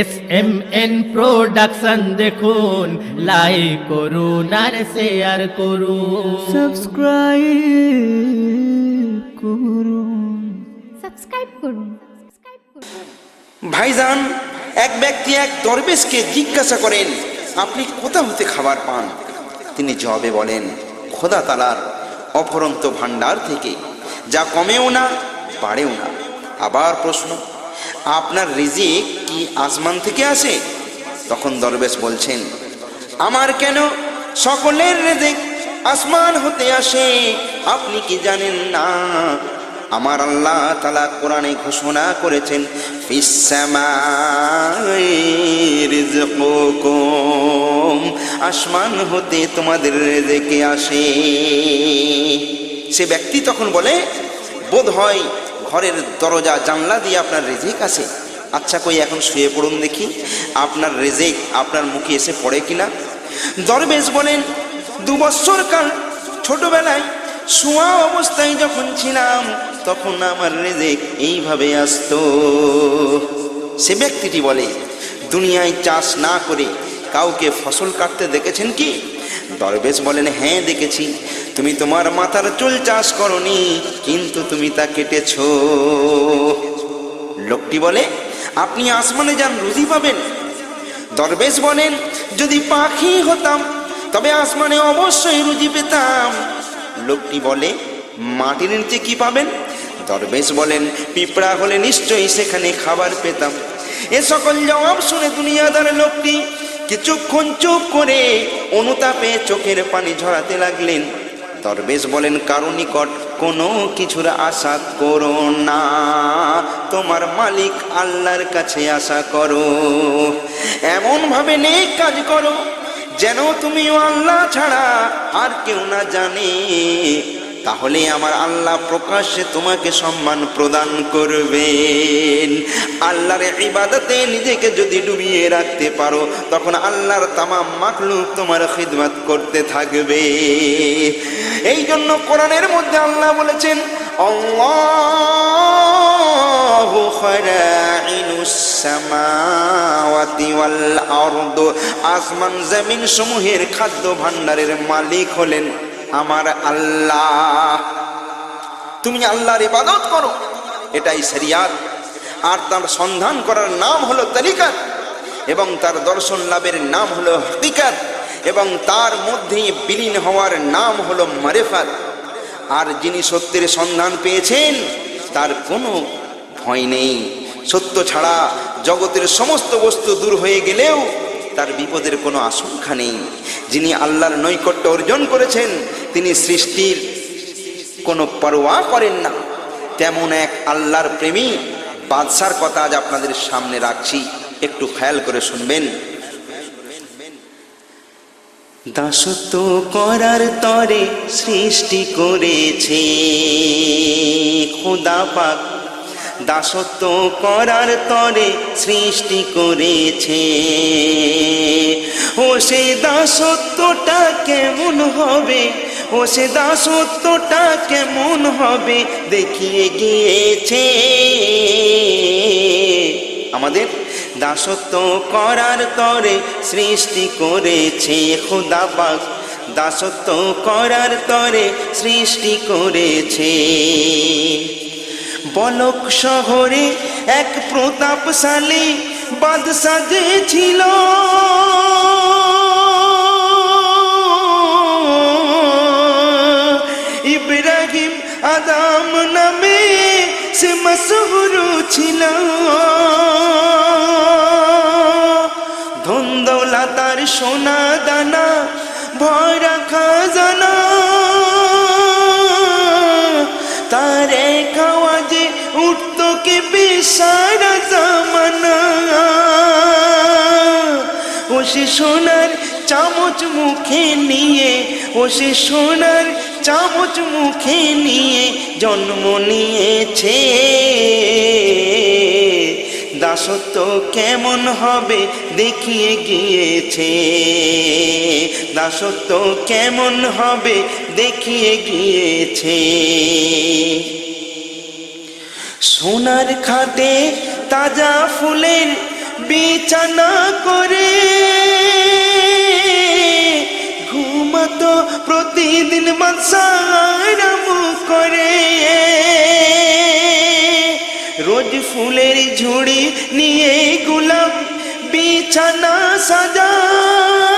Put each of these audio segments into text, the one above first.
SMN production দেখুন, like করুন আর share করুন, সাবস্ক্রাইব করুন। ভাইজান, এক ব্যক্তি এক দরবেশকে জিজ্ঞাসা করেন, আপনি কোথা হতে খাবার পান? তিনি জবাবে বলেন, খোদা তাআলার অফুরন্ত ভান্ডার থেকে, যা কমেও না বাড়েও না। আবার প্রশ্ন, আপনার রিজিক কি আসমান থেকে আসে? তখন দরবেশ বলছেন, আমার কেন, সকলের রিজিক আসমান হতে আসে। আপনি কি জানেন না, আমার আল্লাহ তাআলা কোরআনে ঘোষণা করেছেন, ফিস সামাই রিজকুকুম, আসমান হতে তোমাদের রিজিক আসে। সে ব্যক্তি তখন বলে, বোধ হয় ঘরের দরজা জানলা দিয়ে আপনার রিজিক আসে। আচ্ছা কই এখন শুয়ে পড়ুন দেখি, আপনার রিজিক আপনার মুখে এসে পড়ে কিনা। দরবেশ বলেন, 2 বছর কাল ছোটবেলায় শোয়া অবস্থায় যখন ছিলাম, তখন আমার রিজিক এইভাবে আসতো। সে ব্যক্তিটি বলে, দুনিয়ায় চাষ না করে কাউকে ফসল কাটতে দেখেছেন কি? দরবেশ বলেন, হ্যাঁ দেখেছি। তুমি তোমার মাথার চুল চাষ করনি, কিন্তু তুমি তা কেটেছো। লোকটি বলে, আপনি আসমানে যান, রুজি পাবেন। দরবেশ বলেন, যদি পাখি হতাম তবে আসমানে অবশ্যই রুজি পেতাম। লোকটি বলে, মাটির নিচে কি পাবেন? দরবেশ বলেন, পিঁপড়া হলে নিশ্চয়ই সেখানে খাবার পেতাম। এ সকল জবাব শুনে দুনিয়াদার লোকটি কিছুক্ষণ চুপ করে অনুতাপে চোখের পানি ঝরাতে লাগলেন। দরবেশ বলেন, কারো নিকট কোনো কিছুর আশা করো না, তোমার মালিক আল্লাহর কাছে আশা করো। এমন ভাবে নেক কাজ করো যেন তুমিও আল্লাহ ছাড়া আর কেউ না জানে, তাহলে আমার আল্লাহ প্রকাশ্যে তোমাকে সম্মান প্রদান করবেন। আল্লাহর ইবাদতে নিজেকে যদি ডুবিয়ে রাখতে পারো, তখন আল্লাহর তামাম মাখলুক তোমার খিদমত করতে থাকবে। এই জন্য কোরআনের মধ্যে আল্লাহ বলেছেন, আল্লাহু খারাইনুস সামাওয়াতি ওয়াল আরদ, আসমান জমিন সমূহের খাদ্য ভাণ্ডারের মালিক হলেন আমার আল্লাহ। তুমি আল্লাহর ইবাদত করো, এটাই শরিয়াত। আর তার সন্ধান করার নাম হলো তরিকাত, এবং তার দর্শন লাভের নাম হলো হাকিকাত, এবং তার মধ্যে বিলীন হওয়ার নাম হলো মারিফাত। আর যিনি সত্যের সন্ধান পেয়েছেন, তার কোনো ভয় নেই। সত্য ছাড়া জগতের সমস্ত বস্তু দূর হয়ে গেলেও তার বিপদের কোনো আশঙ্কা নেই। যিনি আল্লাহর নৈকট্য অর্জন করেছেন, তিনি সৃষ্টির কোনো পরোয়া করেন না। তেমন এক আল্লাহর প্রেমী বাদশার কথা আজ আপনাদের সামনে রাখছি, একটু খেয়াল করে শুনবেন। দাসত্ব করার তরে সৃষ্টি করেছে খোদা পাক, দাসত্ব করার তরে সৃষ্টি করেছে। ও সে দাসত্বটা কেমন হবে, ও সে দাসত্বটা কেমন হবে দেখিয়ে গিয়েছে। আমাদের দাসত্ব করার তরে সৃষ্টি করেছে খোদা পাক, দাসত্ব করার তরে সৃষ্টি করেছে। বলক শহরে এক প্রতাপশালী বাদশা যে ছিল, ইব্রাহিম আদম নামে সে মশহুর ছিল। ধন দৌলত আর সোনা দানা ভরা খাজানা, তারে খাওয়া যে উঠত কে বেসারা জামানা। ও সে সোনার চামচ মুখে নিয়ে, ও সে সোনার চামচ মুখে নিয়ে জন্ম নিয়েছে। দাসত্ব কেমন হবে দেখিয়ে গিয়েছে, দাসত্ব কেমন হবে দেখিয়ে গিয়েছে। সোনার খাটে তাজা ফুলের বিছানা করে ঘুমাতো প্রতিদিন বাদশাহ আরাম করে। রোজ ফুলের ঝুড়ি নিয়ে গোলাম বিছানা সাজায়,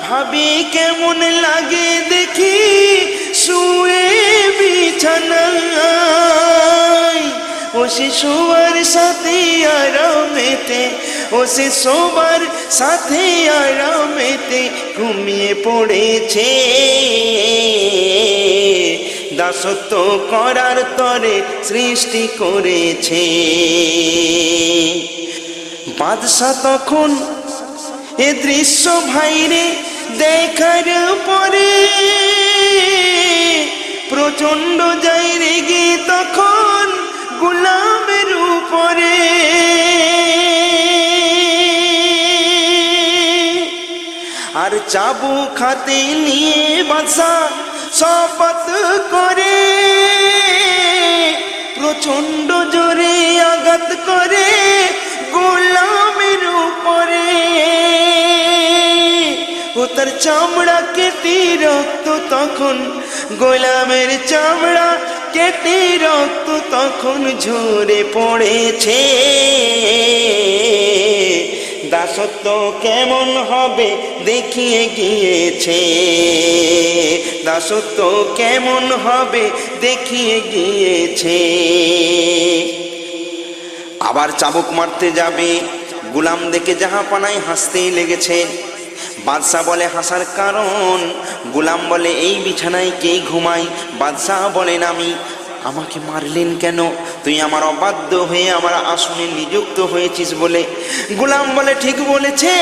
ভাবি কেমন লাগে দেখি শুয়ে বিছানায়। ও সে শোয়ার সাথে আরামেতে, ও সে শোবার সাথে আরামেতে ঘুমিয়ে পড়েছে। দাসত্ব করার তরে সৃষ্টি করেছে। বাদশা তখন এ দৃশ্য ভাইরে দেখার পরে প্রচন্ড যায় রেগে তখন গোলামের উপরে। আর চাবুক হাতে নিয়ে বাদশা শপথ করে প্রচন্ড জোরে আঘাত করে গোলামের উপরে। ও তার চামড়া কেটে রক্ত তখন, গোলামের চামড়া কেটে রক্ত তখন ঝরে পড়েছে। দাসত্ব কেমন হবে দেখিয়ে গিয়েছে, দাসত্ব কেমন হবে দেখিয়ে গিয়েছে। আবার চাবুক মারতে যাবে, গোলাম দেখে জাহাপানায় হাসতেই লেগেছে। বাদশা বলে হাসার কারণ? গোলাম বলে এই বিছানায় কে ঘুমায়? বাদশাহ বলেন আমি। আমাকে মারলেন কেন? তুই আমার অবাধ্য হয়ে আমার আসনে নিযুক্ত হয়েছিস বলে। গোলাম বলে ঠিক বলেছে,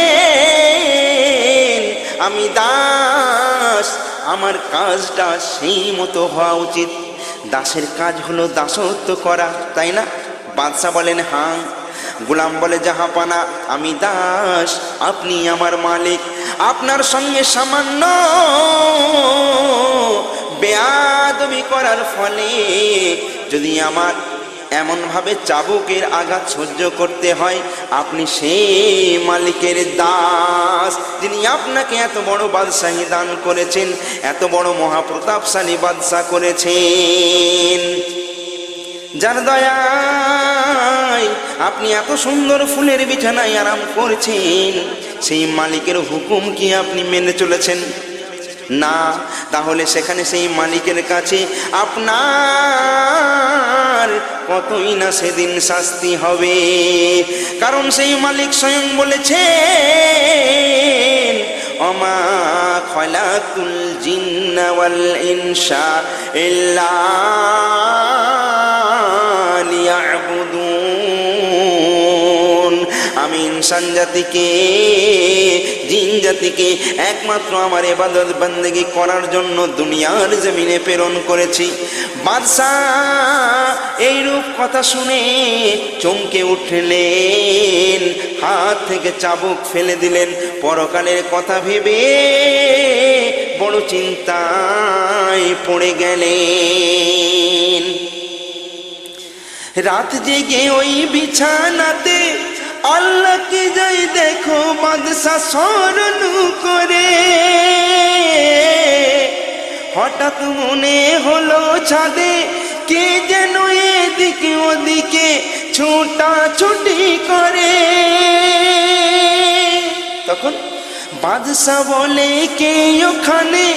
আমি দাস, আমার কাজটা সেই মতো হওয়া উচিত। দাসের কাজ হলো দাসত্ব করা, তাই না? বাদশা বলেন হ্যাঁ। গোলাম বলে জাহাপানা আমি দাস, আপনি আমার মালিক, আপনার সঙ্গে সামান্য বেয়াদবি করার ফলে যদি আমার এমন ভাবে চাবুকের আঘাত সহ্য করতে হয়, আপনি সেই মালিকের দাস যিনি আপনাকে এত বড় বাদশাহী দান করেছেন, এত বড় মহাপ্রতাপশালী বাদশাহ করেছেন, যার দয়ায় আপনি এত সুন্দর ফুলের বিছানায় আরাম করছেন। সেই মালিকের হুকুম কি আপনি মেনে চলেছেন? না। তাহলে সেখানে সেই মালিকের কাছে আপনার কতই না সেদিন শাস্তি হবে। কারণ সেই মালিক স্বয়ং বলেছেন ওমা খালাকুল জিন্না ওয়াল ইনসা ইল্লা লিয়াবুদুন। আমি ইনসান জাতিকে, জিন জাতিকে একমাত্র আমার ইবাদত বন্দেগী করার জন্য দুনিয়ার জমিনে প্রেরণ করেছি। বাদশাহ এইরূপ কথা শুনে চমকে উঠলেন, হাত থেকে চাবুক ফেলে দিলেন। পরকালের কথা ভেবে বড় চিন্তায় পড়ে গেলেন। রাত জেগে ওই বিছানাতে আল্লাহকে যাই দেখো বাদশা স্মরণ করে। হঠাৎ মনে হলো ছাদে কে যেন এদিকে ওদিকে ছোটাছুটি করে। তখন বাদশা বলে কে ওখানে?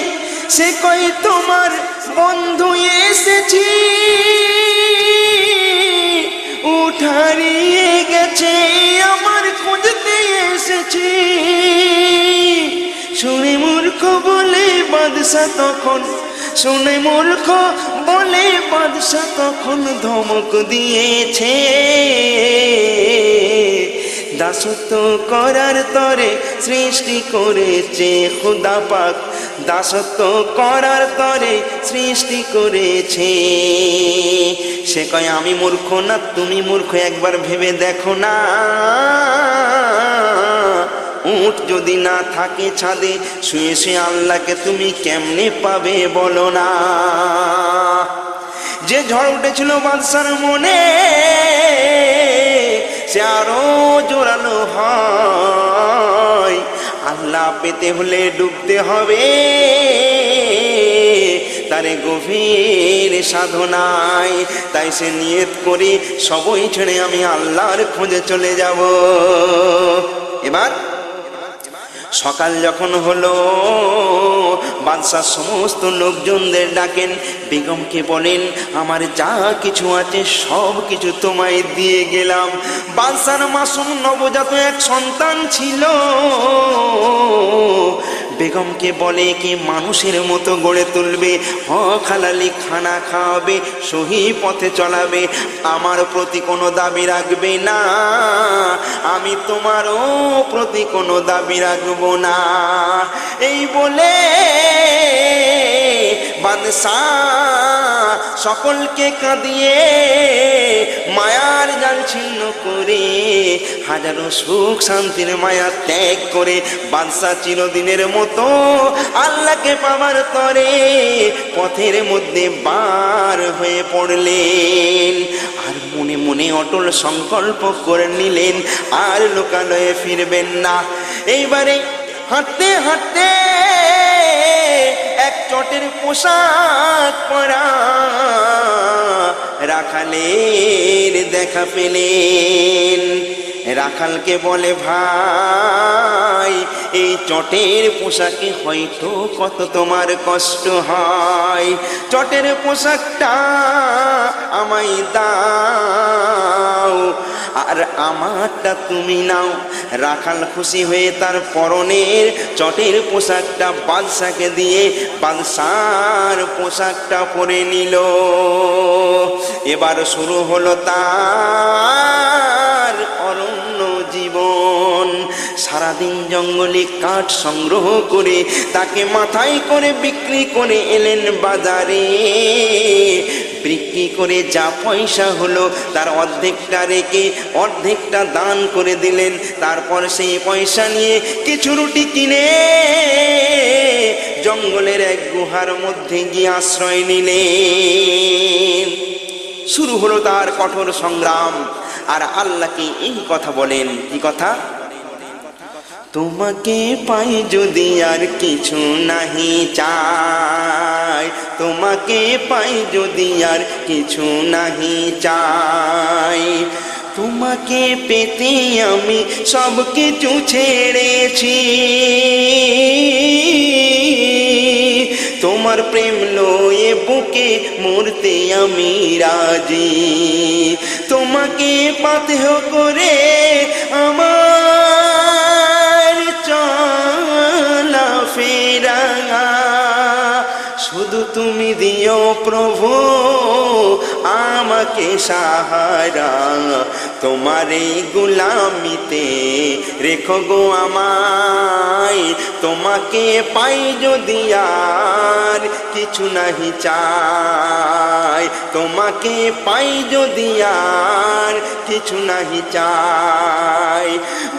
সে কই তোমার বন্ধু এসেছি, উঠারিয়ে গেছে আমার খুঁজতে এসেছি। শুনে মূর্খ বলে বাদশা তখন, শুনে মূর্খ বলে বাদশা তখন ধমক দিয়েছে। দাসত্ব করার তরে সৃষ্টি করেছে খোদা পাক, দাসত্ব করার তরে সৃষ্টি করেছে। সে কয় আমি মূর্খ না, তুমি মূর্খ, একবার ভেবে দেখো না। উট যদি না থাকে ছাদে, শুয়ে শুয়ে আল্লাহকে তুমি কেমনে পাবে বলো না। যে ঝড় উঠেছিল বাদশার মনে, সে আরো জোরালো হয়। আল্লাহ পেতে হলে ডুবতে হবে তারে গভীর সাধনায়। তাই সে নিয়ত করে সবই ছেড়ে আমি আল্লাহর খোঁজে চলে যাব। এবার সকাল যখন হলো, বাদশাহ সমস্ত লোকজনদের ডাকেন, বেগমকে বলেন আমার যা কিছু আছে সব কিছু তোমায় দিয়ে গেলাম। বাদশার মাসুম নবজাত এক সন্তান ছিল। বেগমকে বলে কি মানুষের মতো গড়ে তুলবে, হালালি খানা খাওয়াবে, সহি পথে চলাবে, আমার প্রতি কোনো দাবি রাখবে না, আমি তোমারও প্রতি কোনো দাবি রাখবো না। এই বলে বাদশাহ সকলকে কাঁদিয়ে মায়ার জাল ছিন্ন করে হাজারো সুখ শান্তির মায়া ত্যাগ করে বাদশাহ চিরদিনের মতো আল্লাহকে পাবার তরে পথের মধ্যে বার হয়ে পড়লেন। আর মনে মনে অটল সংকল্প করে নিলেন আর লোকালয়ে ফিরবেন না। এইবারে হাঁটতে হাঁটতে এক চটের পোশাক পরা রাখালের দেখা পেলেন। রাখালকে বলে ভাই এই চটের পোশাকে হয়তো কত তোমার কষ্ট হয়, চটের পোশাকটা আমায় দাও আর আমারটা তুমি নাও। রাখাল খুশি হয়ে তার পরনের চটের পোশাকটা বাদশাকে দিয়ে বাদশার পোশাকটা পরে নিল। এবার শুরু হলো তার অরণ্য জীবন। সারাদিন জঙ্গলে কাঠ সংগ্রহ করে তাকে মাথায় করে বিক্রি করে এলেন বাজারে। বিক্রি করে যা পয়সা হলো তার অর্ধেকটা রেখে অর্ধেকটা দান করে দিলেন। তারপর সেই পয়সা নিয়ে কিছু রুটি কিনে জঙ্গলের এক গুহার মধ্যে গিয়ে আশ্রয় নিলেন। শুরু হলো তার কঠোর সংগ্রাম। আর আল্লাহকে এই কথা বলেন, কি কথা? তোমাকে পাই যদি আর কিছু নাহি চাই, তোমাকে পাই যদি আর কিছু নাহি চাই, তোমাকে পেতে আমি সব কিছু ছেড়েছি, তোমার প্রেম লয়ে বুকে মরতে আমি রাজি, তোমাকে পাথেয় করে আমার চলা ফেরা, শুধু তুমি দিও প্রভু আমাকে সাহারা, তোমার এই গুলামিতে রেখো গো আমায়, তোমাকে পাই যদি আর কিছু নাহি চাই, তোমাকে পাই যদি আর কিছু নাহি চাই।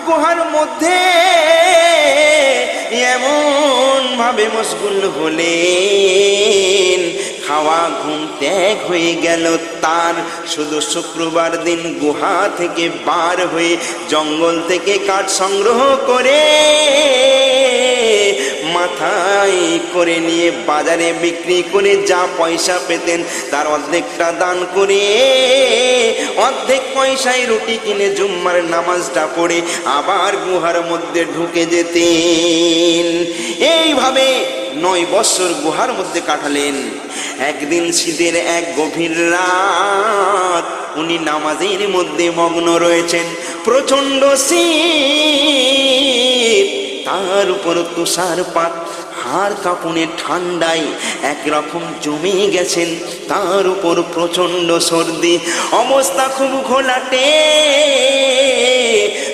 গুহার মধ্যে এমন ভাবে মশগুল হলেন, খাওয়া ঘুম ত্যাগ হয়ে গেল তার। শুধু শুক্রবার দিন গুহা থেকে বার হয়ে জঙ্গল থেকে কাঠ সংগ্রহ করে মাথায় করে নিয়ে বাজারে বিক্রি করে যা পয়সা পেতেন তার অর্ধেকটা দান করে অর্ধেক পয়সায় রুটি কিনে জুম্মার নামাজটা পড়ে আবার গুহার মধ্যে ঢুকে যেতেন। এইভাবে 9 বছর গুহার মধ্যে কাটালেন। একদিন শীতের এক গভীর রাত উনি নামাজের মধ্যে মগ্ন রয়েছেন। প্রচন্ড শীত, তার উপর তুষারপাত, হাড় কাঁপুনে ঠান্ডায় একরকম জমে গেছেন। তার উপর প্রচন্ড সর্দি, অবস্থা খুব ঘোলাটে।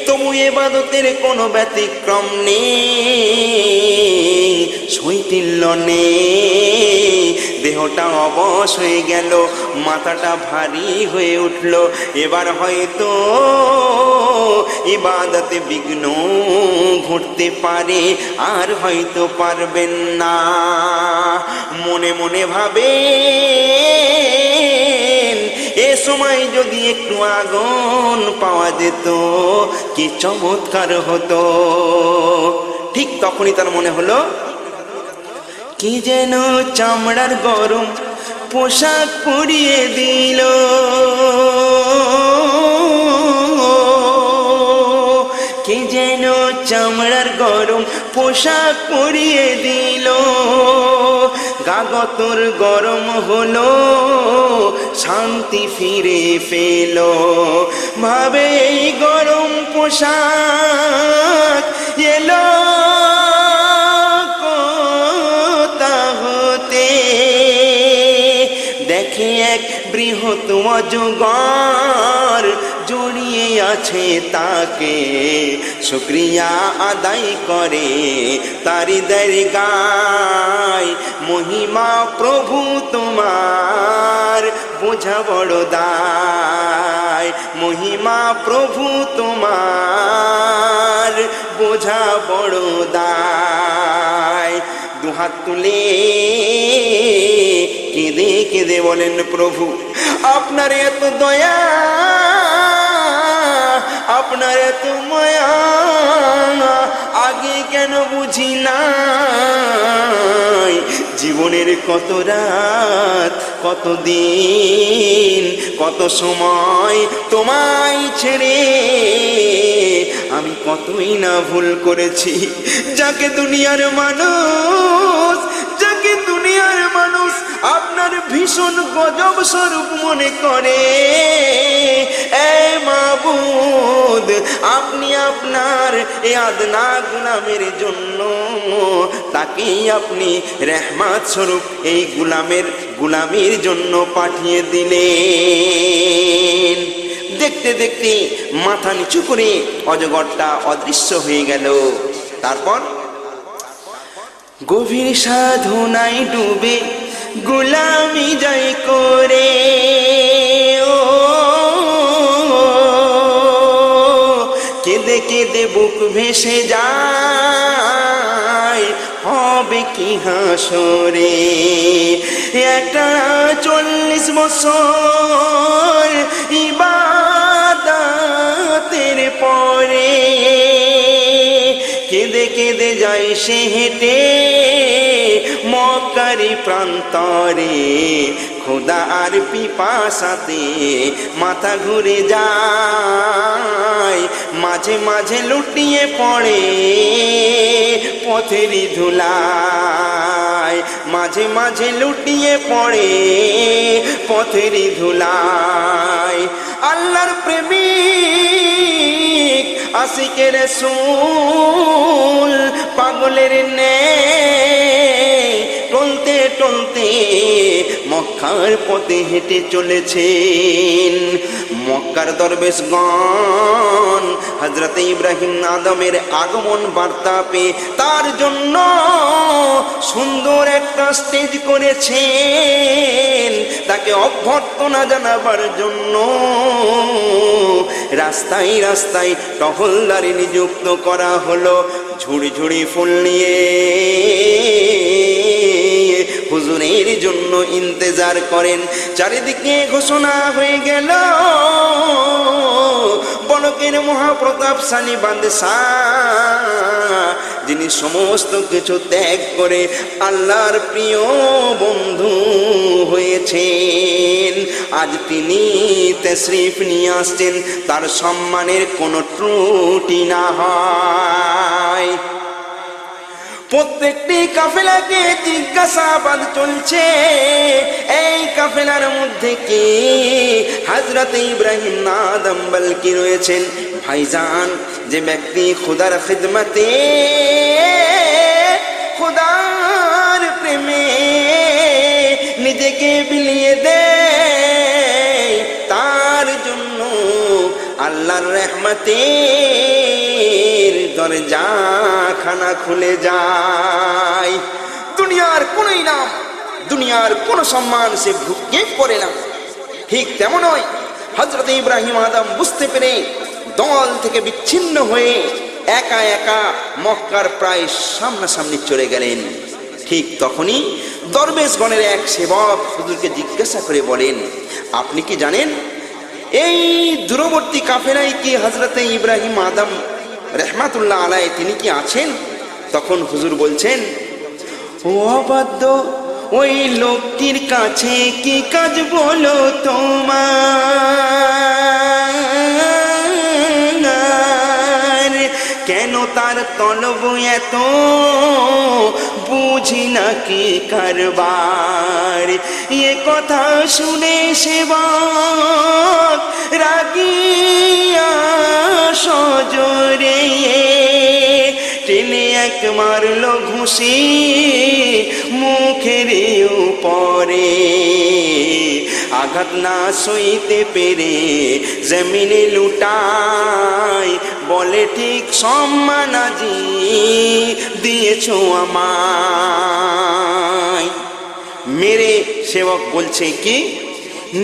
তবু ইবাদতের কোনো ব্যতিক্রম নেই, শৈথিল্য নেই। দেহটা অবশ হয়ে গেল, মাথাটা ভারী হয়ে উঠল। এবার হয়তো ইবাদতে বিঘ্ন ঘটতে পারে, আর হয়তো পারবেন না। মনে মনে ভাবেন এ সময় যদি একটু আগুন পাওয়া যেত কি চমৎকার হতো। ঠিক তখনই তার মনে হলো কি যেন চামড়ার গরম পোশাক পরিয়ে দিল, কে যেন চামড়ার গরম পোশাক পরিয়ে দিল। গাগতর গরম হলো, শান্তি ফিরে পেল। ভাবে এই গরম পোশাক এলো কোথা হতে। দেখে এক বৃহৎ অজগর জড়িয়ে আছে তাকে, শুকরিয়া আদায় করে তারি দরগায়। মহিমা প্রভু তোমার বোঝা বড় দায়, মহিমা প্রভু তোমার বোঝা বড় দায়। দুহাত তুলে কেঁদে কেঁদে বলেন প্রভু আপনার এত দয়া, আপনার এত মায়া আগে কেন বুঝি নাই। জীবনের কত রাত, কত দিন, কত সময় তোমায় ছেড়ে আমি কতই না ভুল করেছি। যাকে দুনিয়ার মানুষ, যাকে দুনিয়ার মানুষ আপনার ভীষণ গজব স্বরূপ মনে করে, এ মাবুদ আপনি আপনার এ আদনা গুলামের জন্য তাকেই আপনি রহমত স্বরূপ এই গুলামের জন্য পাঠিয়ে দিলেন। দেখতে দেখতে মাথা নিচু করে অজগরটা অদৃশ্য হয়ে গেল। তারপর গভীর সাধনায় ডুবে গোলামি জয় করে ও কেঁদে কেঁদে বুক ভেসে যায়, হবে কি হাসরে। একটা 40 বছর ইবাদতের পরে কেঁদে কেঁদে যায় সে হেঁটে মক্কারি প্রান্তরে। খোদা আর পিপাসাতে মাথা ঘুরে যায়, মাঝে মাঝে লুটিয়ে পড়ে পথেরই ধুলায়, মাঝে মাঝে লুটিয়ে পড়ে পথেরই ধুলায়। আল্লাহর প্রেমিক আশিকের রাসূল পাগলের ন্যায় টলতে টলতে মক্কার পথে হেঁটে চলেছেন। মক্কার দরবেশগণ হযরত ইব্রাহিম আদমের আগমন বার্তা পেয়ে তার জন্য সুন্দর একটা স্টেজ করেছেন, তাকে অভ্যর্থনা জানাবার জন্য রাস্তায় রাস্তায় টহলদারি নিযুক্ত করা হলো। ঝুড়ি ঝুড়ি ফুল নিয়ে হুজুরের জন্য ইন্তজার করেন। চারিদিকে ঘোষণা হয়ে গেল বলকের মহাপ্রতাপশালী বাদশাহ, যিনি সমস্ত কিছু ত্যাগ করে আল্লাহর প্রিয় বন্ধু হয়েছেন, আজ তিনি তাশরীফ নিয়ে আসছেন, তার সম্মানের কোনো ত্রুটি না হয়। প্রত্যেকটি কাফেলাকে জিজ্ঞাসাবাদ চলছে, এই কাফেলার মধ্যে কি হযরত ইব্রাহিম আদম বলকি রয়েছেন? ভাইজান, যে ব্যক্তি খোদার খিদমতে খোদার প্রেমে নিজেকে বিলিয়ে দেয়, তার জন্য আল্লাহর রহমতের দরজা খানা খুলে যায়। দুনিয়ার কোন ইনাম, দুনিয়ার কোন সম্মান সে ভুগে করে না। ঠিক তেমনই হযরত ইব্রাহিম আদম বুঝতে পেরে দল থেকে বিচ্ছিন্ন হয়ে একা একা মক্কার প্রায় সামনাসামনি চলে গেলেন। ঠিক তখনই দরবেশগণের এক সেবক হুজুরকে জিজ্ঞাসা করে বলেন, আপনি কি জানেন এই দূরবর্তী কাফেলায় কি হযরতে ইব্রাহিম আদম রহমাতুল্লাহ আলাইহি তিনি কি আছেন? তখন হুজুর বলছেন, ও অবাধ্য, ওই লোকটির কাছে কি কাজ বলো তোমার? কেন তার তলব এত, বুঝি নাকি কারবার? এ কথা শুনে সেবক রাগিয়া সজোরে টেনে এক মারলো ঘুষি মুখের উপরে। আঘাত না সইতে পেরে জমিনে লুটায়, বলে ঠিক সম্মান আজি দিয়েছো আমায়। মেরে সেবক বলছে কি,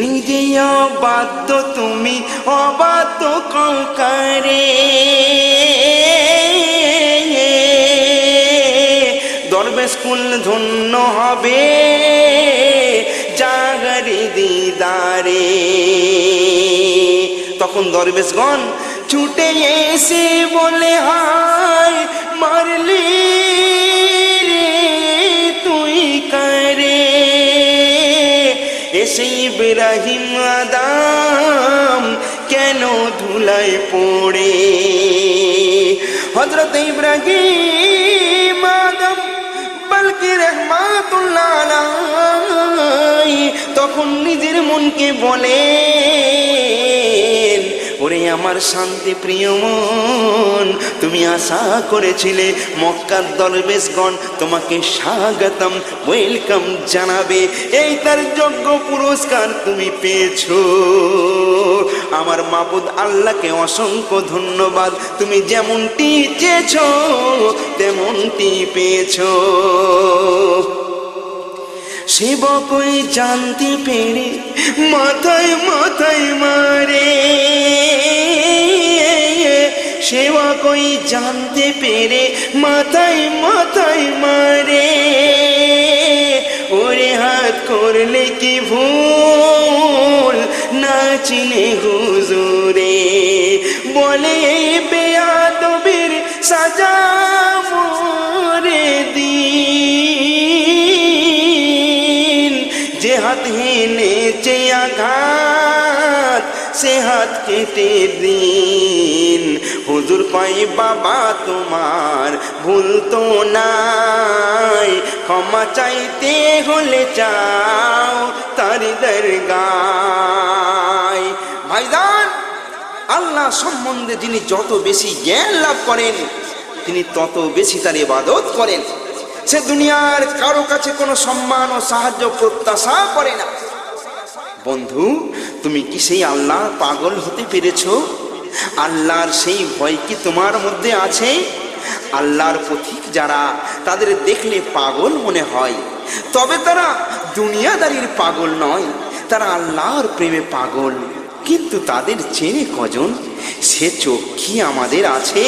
নিজে অবাধ্য তুমি, অবাধ্য কঙ্কারে। দরবেশ কুল ধন্য হবে জাগারে দিদারে। তখন দরবেশগণ ছুটে এসে বলে, হায় মারলি রে তুই কারে? এসে ইব্রাহিম আদম কেন ধুলায় পড়ে? হযরত ইব্রাহিম আদম বলকে রহমাতুল্লাহ আলাইহি তখন নিজের মনকে বলেন, ওরে আমার শান্তি প্রিয় মন, তুমি আশা করেছিলে মক্কার দরবেশগণ তোমাকে স্বাগতম ওয়েলকাম জানাবে, এই তার যোগ্য পুরস্কার তুমি পেয়েছো। আমার মাবুদ আল্লাহকে অসংখ্য ধন্যবাদ, তুমি যেমনটি চেয়েছো তেমনটি পেয়েছো। সেবক ওই জানতে পেরে মাথায় মাথায় মারে। সেবক ওই জানতে পেরে মাথায় মাথায় মারে। ওরে হাত করলে কি ভুল না চিনে হুজুরে, বলে বেয়াদবির সাজা মোরে দিন। যে হাত হেনেছে আঘাত সে হাত কেটে দিন। হুজুর কয়, বাবা তোমার ভুল তো নাই, ক্ষমা চাইতে হলে চাও তার দরগায়। ভাইজান, আল্লাহ সম্বন্ধে যিনি যত বেশি জ্ঞান লাভ করেন তিনি তত বেশি তার ইবাদত করেন। সে দুনিয়ার কারো কাছে কোনো সম্মান ও সাহায্য প্রত্যাশা করে না। বন্ধু, তুমি কি সেই আল্লাহ পাগল হতে পেরেছো? আল্লাহর সেই ভয় কি তোমার মধ্যে আছে? আল্লাহর পথিক যারা, তাদের দেখলে পাগল মনে হয়, তবে তারা দুনিয়াদারির পাগল নয়, তারা আল্লাহর প্রেমে পাগল। কিন্তু তাদের চেনে কজন? সে চোখ কি আমাদের আছে?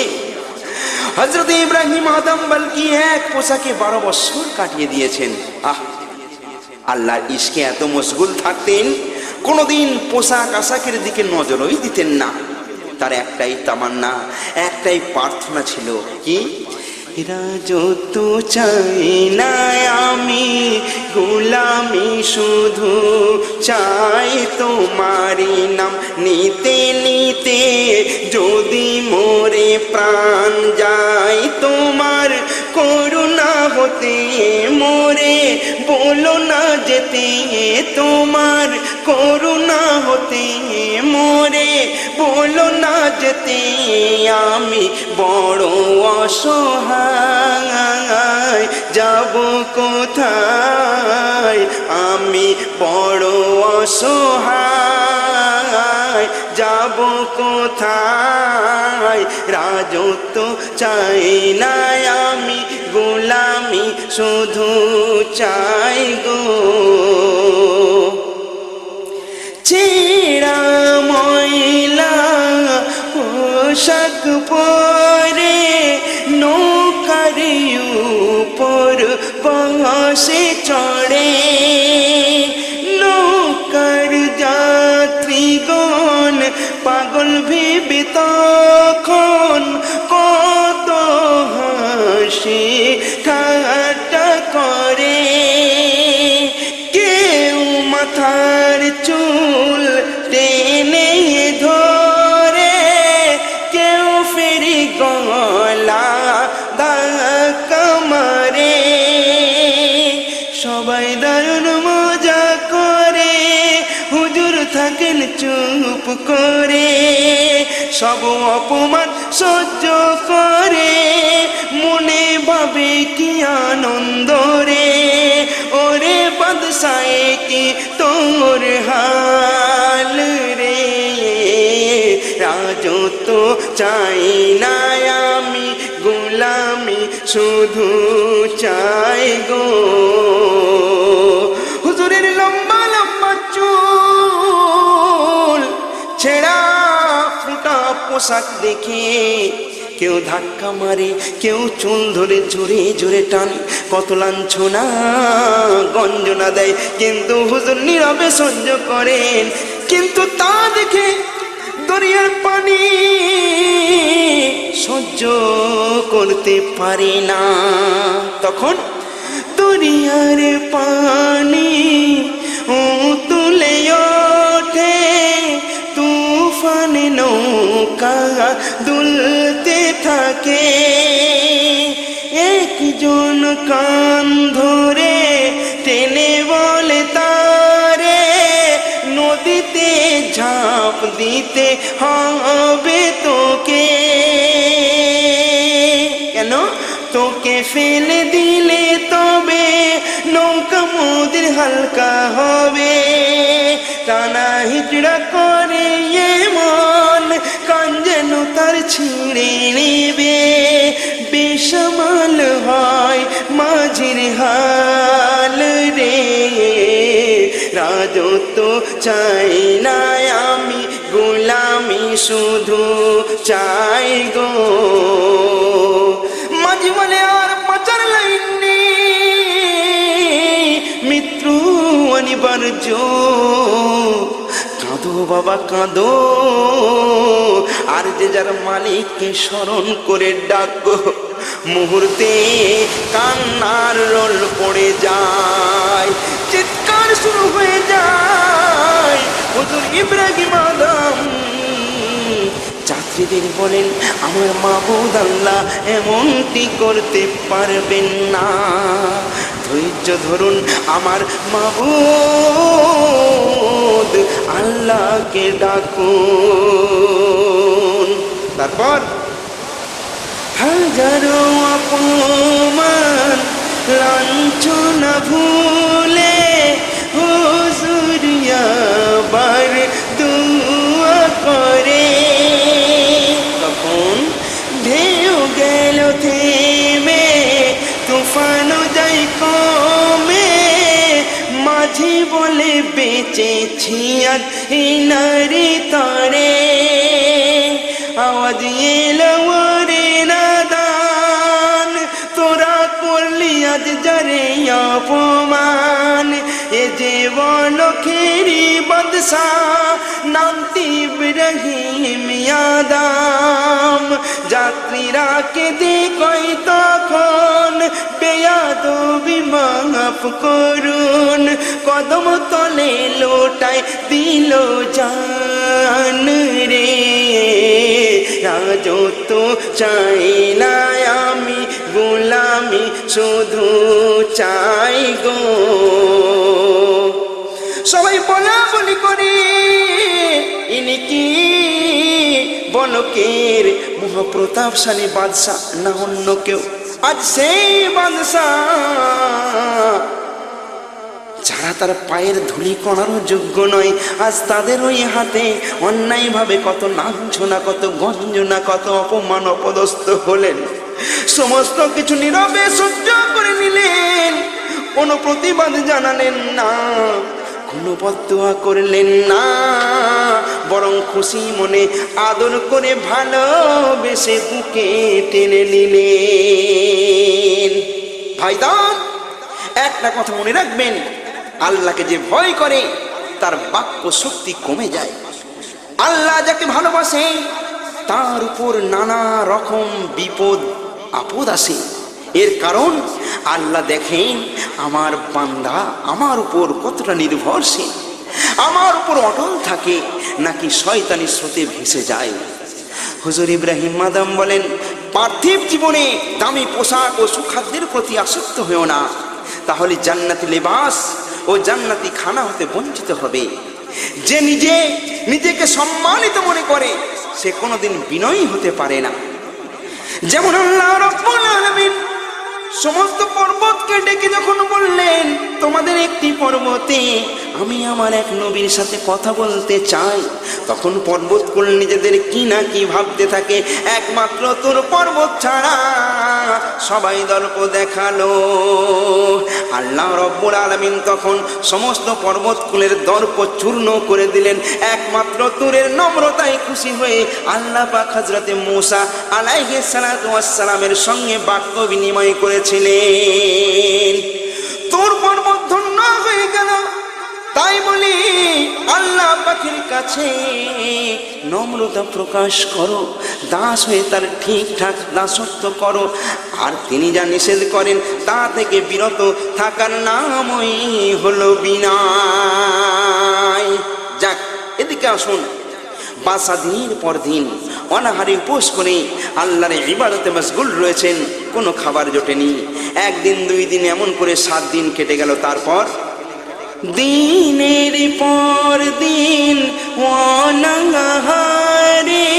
হযরত ইব্রাহিম আদম বলকি এক পোশাকে 12 বছর কাটিয়ে দিয়েছেন। আল্লাহর ইশকে এত মশগুল থাকতেন, কোনোদিন পোশাক আশাকের দিকে নজরই দিতেন না। তার একটাই তামান্না, একটাই প্রার্থনা ছিল, কি রাজত্ব চাই না আমি, গোলামি শুধু চাই তোমারি নাম। নিতে নিতে যদি মোরে প্রাণ যায়, তোমার করুণা হতে মোরে বলো না যেতে। তোমার করুণা হতে মোরে বলো না যেতে। আমি বড় অসহায়, যাব কোথায়? আমি বড় অসহায়, যাব কোথায়? রাজত্ব চাই না আমি, গোলামি শুধু চাই গো। ছেঁড়া ময়লা পোশাক পরে নৌকার উপর বাসে চড়ে, নৌকার যাত্রীগণ ফেরি গলা ধাক্কা মারে, সবাই দারুণ মজা করে, হুজুর থাকেন চুপ করে, সব অপমান সহ্য করে, মনে ভাবে কি আনন্দ রে, ওরে বাদশায়ে কি তোর হাল রে, রাজত্ব চাই না আমি, গোলামি শুধু চাই গো। হুজুরের লম্বা লম্বা চুল, ছেঁড়া ফুটা পোশাক দেখে কেউ ধাক্কা মারে, কেউ চুল ধরে জোরে জোরে টানে, কত লাঞ্ছনা গঞ্জনা দেয়, কিন্তু হুজুর নীরবে সহ্য করেন। কিন্তু তা দেখে দরিয়ার পানি সহ্য করতে পারে না। তখন দরিয়ার পানি তুলে ওঠে, তুফান নৌকা দুলতে থাকে, একজন কান ধরে টেনে বলে তারে, নদীতে ঝাঁপ দিতে হবে তোকে। কেন? তোকে ফেলে দিলে তবে নৌকা মোদের হালকা হবে, টানা হিজড়া করে মন কান যেন তার ছিঁড়ে নেবে, বেসামাল হয় মাঝির হাল রে, রাজত্ব চাই না আমি, গোলামি শুধু চাই গো। মাঝি বলে আর বাঁচার লাইন নেই, মৃত্যু অনিবার্য, কাঁদো বাবা কাঁদো, আর যে যার মালিককে স্মরণ করে ডাকো, মুহূর্তে কান্নার রোল পড়ে যায়, চিৎকার শুরু হয়ে যায়। হুজুর ইব্রাহিম আদম যাত্রীদের বলেন, আমার মাবুদ আল্লাহ এমনটি করতে পারবেন না, ধৈর্য ধরুন আমার মাবুদ আল্লাহকে ডাকুন। তারপর হাজারো অপমান লাঞ্ছনা ভুলে হুজুর আবার দুআ করে, তখন ঢেউ গেল থেমে, তুফান যাই কমে, মাঝি বলে বেঁচেছি আজ এই নারী তরে, আওয়াজ এলো রে নাদান, তোরা করলি আজ যারে অপমান, এ যে বলখেরি বাদশাহ নামটি ইব্রাহিম আদম, যাত্রীরা কেঁদে কই তখন, বেয়াদবি মাফ করুন, কদম তলে লোটায় দিল জান রে, রাজত্ব চাই না আমি, গোলামি শুধু চাই গো। সবাই বলা বলি করে, ইনি কি বলকের মহাপ্রতাপশালী বাদশা না অন্য কেউ? আজ সেই বাদশা যারা তার পায়ের ধুলি কণারও যোগ্য নয়, আজ তাদের ওই হাতে অন্যায়ভাবে কত লাঞ্ছনা, কত গঞ্জনা, কত অপমান অপদস্থ হলেন, সমস্ত কিছু নীরবে সহ্য করে নিলেন, কোনো প্রতিবাদ জানালেন না, কোনো বদদোয়া করলেন না, বরং খুশি মনে আদর করে ভালোবেসে বুকে টেনে নিলেন। ভাইদান, একটা কথা মনে রাখবেন, আল্লাহকে যে ভয় করে তার বাক্য শক্তি কমে যায়। আল্লাহ যাকে ভালোবাসে তার উপর নানা রকম বিপদ আপদ আসে। এর কারণ আল্লাহ দেখেন আমার বান্দা আমার উপর কতটা নির্ভরশীল, আমার উপর অটল থাকে নাকি শয়তানি স্রোতে ভেসে যায়। হুজুর ইব্রাহিম আদম বলেন, পার্থিব জীবনে দামি পোশাক ও সুখাদ্যের প্রতি আসক্ত হয়েও না, তাহলে জান্নাতি লেবাস ও জান্নাতি খানা হতে বঞ্চিত হবে। যে নিজেকে সম্মানিত মনে করে সে কোনোদিন বিনয়ী হতে পারে না। যেমন আল্লাহ রাব্বুল আলামিন সমস্ত পর্বতকে ডেকে যখন বললেন, তোমাদের একটি পর্বতে আমি আমার এক নবীর সাথে কথা বলতে চাই, তখন পর্বতকুল নিজেদের কি না কি ভাবতে থাকে, একমাত্র তোর পর্বত ছাড়া সবাই দর্প দেখালো। আল্লাহ রাব্বুল আলামিন তখন সমস্ত পর্বতকুলের দর্প চূর্ণ করে দিলেন। একমাত্র তুরের নম্রতায় খুশি হয়ে আল্লাহ পাক হযরতে মূসা আলাইহিস সালাতু ওয়াস সালামের সঙ্গে বাক্য বিনিময় করেছিলেন। তোর পর্বত ধন্য হয়ে গেল। তাই বলি আল্লাহ পাকের কাছে নম্রতা প্রকাশ করো, দাস হয়ে তার ঠিকঠাক দাসত্ব করো, আর তিনি যা নিষেধ করেন তা থেকে বিরত থাকার নামই হলো বিনয়। যাক, এদিকে আসুন। বাসা দিনের পর দিন অনাহারে উপোস করে আল্লাহর ইবাদতে মশগুল রয়েছেন, কোনো খাবার জোটেনি। একদিন, 2 দিন, এমন করে 7 দিন কেটে গেল। তারপর দিনের পর দিন অনাহারে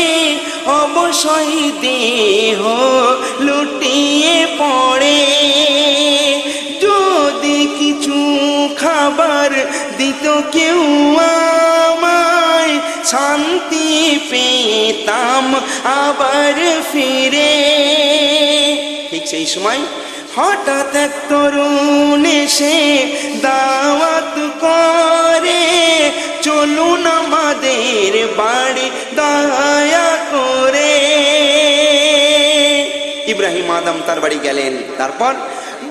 অবশ্যই দেহ লুটিয়ে পড়ে, যদি কিছু খাবার দিত কেউ আমায়, শান্তি পেতাম আবার ফিরে। ঠিক সেই সময় হঠাৎ এক তরুণ এসে দাওয়াত করে, চলুন আমাদের বাড়ি দয়া করে। ইব্রাহিম আদম তার বাড়ি গেলেন। তারপর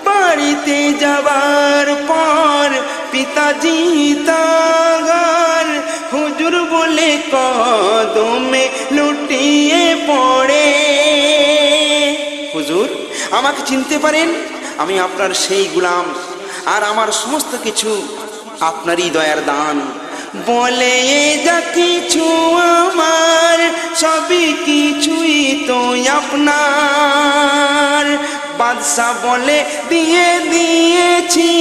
বাড়িতে যাবার পর পিতাজি তাগার হুজুর বলে কদমে লুটিয়ে পড়ে। হুজুর, আমাকে চিনতে পারেন? আমি আপনার সেই গোলাম, আর আমার সমস্ত কিছু আপনারই দয়ার দান। বলে যা কিছু আমার সবই কিছুই তো আপনার। বাদশা বলে দিয়ে দিয়েছি,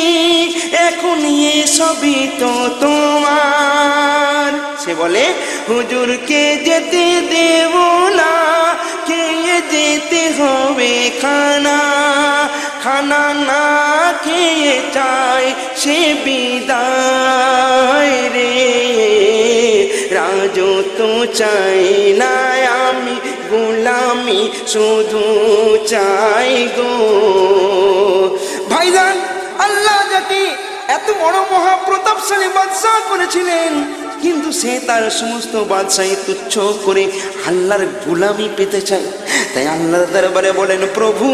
এখন এ সবই তো তোমার। সে বলে, হুজুরকে যেতে দেব না, খেয়ে যেতে হবে খানা, খানা না খেয়ে চাই সে বিদায় রে। রাজো তো চাই না আমি, গোলামি শুধু চাই গো। ভাইজান, আল্লাহ যাকে এত বড় মহাপ্রতাপশালী বাদশাহ করেছিলেন, কিন্তু সে তার সমস্ত বাদশাহী তুচ্ছ করে আল্লাহর গোলামি পেতে চায়। তাই আল্লাহর দরবারে বলেন, প্রভু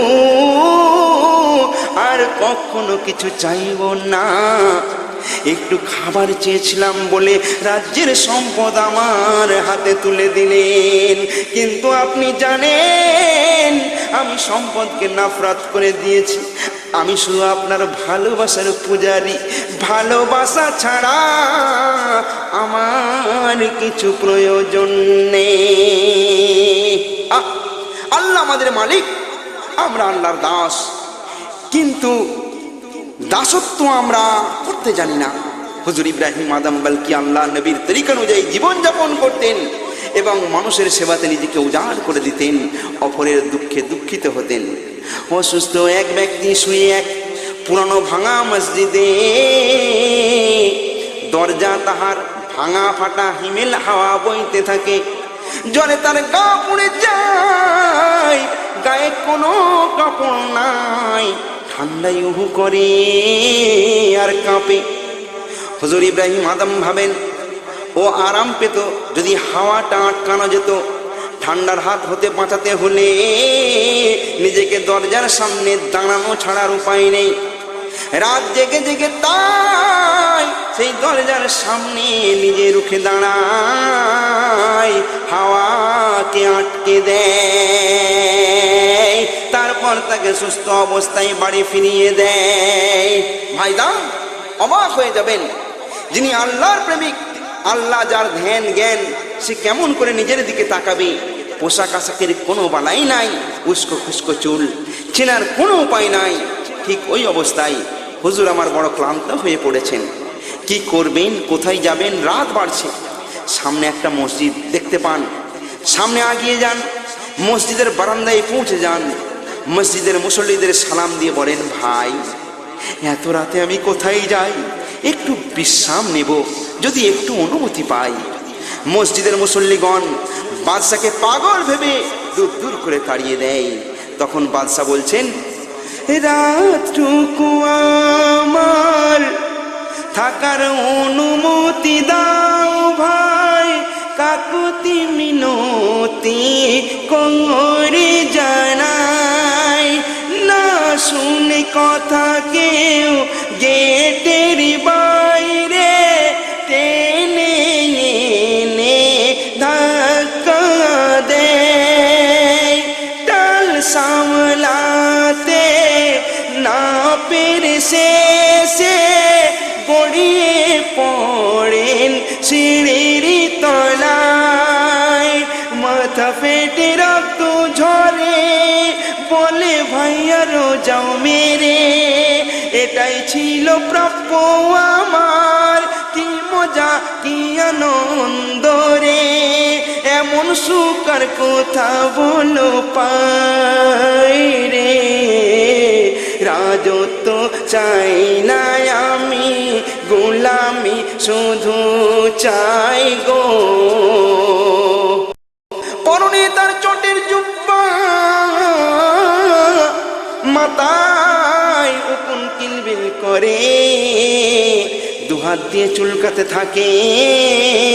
আর কখনো কিছু চাইব না। একটু খাবার চেয়েছিলাম বলে রাজ্যের সম্পদ আমার হাতে তুলে দিলেন, কিন্তু আপনি জানেন আমি সম্পদকে নাফরাত করে দিয়েছি। আমি শুধু আপনার ভালোবাসার পূজারি, ভালোবাসা ছাড়া আমার কিছু প্রয়োজন নেই। আল্লাহ আমাদের মালিক, আমরা আল্লাহর দাস, কিন্তু দাসত্ব আমরা করতে জানি না। হুজুর ইব্রাহিম আদম বলকি আল্লাহ নবীর তরিকা অনুযায়ী জীবনযাপন করতেন এবং মানুষের সেবাতে নিজেকে উজাড় করে দিতেন, অপরের দুঃখে দুঃখিত হতেন। অসুস্থ এক ব্যক্তি শুয়ে এক পুরানো ভাঙা মসজিদে, দরজা তাহার ভাঙা ফাটা, হিমেল হাওয়া বইতে থাকে, জ্বরে তার গা পুড়ে যায়, গায়ে কোনো কাপড় নাই, ঠান্ডায় উহু করে আর কাঁপে। হুজুর ইব্রাহিম আদম ভাবেন, ও আরাম পেত যদি হাওয়াটা আটকানো যেত। ঠান্ডার হাত হতে বাঁচাতে হলে নিজেকে দরজার সামনে দাঁড়ানো ছাড়ার উপায় নেই। রাত জেগে জেগে তাই সেই দরজার সামনে নিজে রুখে দাঁড়ায়, হাওয়াকে আটকে দেয়, তারপর তাকে সুস্থ অবস্থায় বাড়ি ফিরিয়ে দেয়। ভাইদান, অবাক হয়ে যাবেন, যিনি আল্লাহর প্রেমিক, আল্লাহ যার ধ্যান জ্ঞান, সে কেমন করে নিজের দিকে তাকাবে? পোশাক আশাকের কোনো বালাই নাই, উস্কো খুস্কো চুল, চেনার কোনো উপায় নাই। ঠিক ওই অবস্থায় হুজুর আমার বড় ক্লান্ত হয়ে পড়েছেন। কি করবেন, কোথায় যাবেন, রাত বাড়ছে। সামনে একটা মসজিদ দেখতে পান, সামনে আগিয়ে যান, মসজিদের বারান্দায় পৌঁছে যান। মসজিদের মুসল্লিদের সালাম দিয়ে বলেন, ভাই এত রাতে আমি কোথায় যাই, একটু বিশ্রাম নেব, যদি একটু অনুমতি পাই। মসজিদের মুসল্লিগণ বাদশাকে পাগল ভেবে দূর দূর করে তাড়িয়ে দেয়। তখন বাদশা বলছেন, রাতটুকু আমার থাকার অনুমতি দাও ভাই, কাকুতি মিনতি করে জানাই, না শুনে কথা কেউ গেটের বাইরে টেনে এনে ধাক্কা দেয়। টাল সামলাতে না পেরে শেষে গড়িয়ে পড়েন সিঁড়ির তলায়, মাথা ফেটে রক্ত ঝরে, বলে ভাইয়ারও যাও মেরে। এটাই ছিল প্রাপ্য আমার, কি মজা কি আনন্দ রে, এমন সুখ আর কোথা বলো পাই রে। রাজত্ব চাই না আমি, গোলামি শুধু চাই গো। পরনে তার চটের জুব্বা, মাথায় উকুন কিলবিল করে, দুহাত দিয়ে চুলকাতে থাকেন,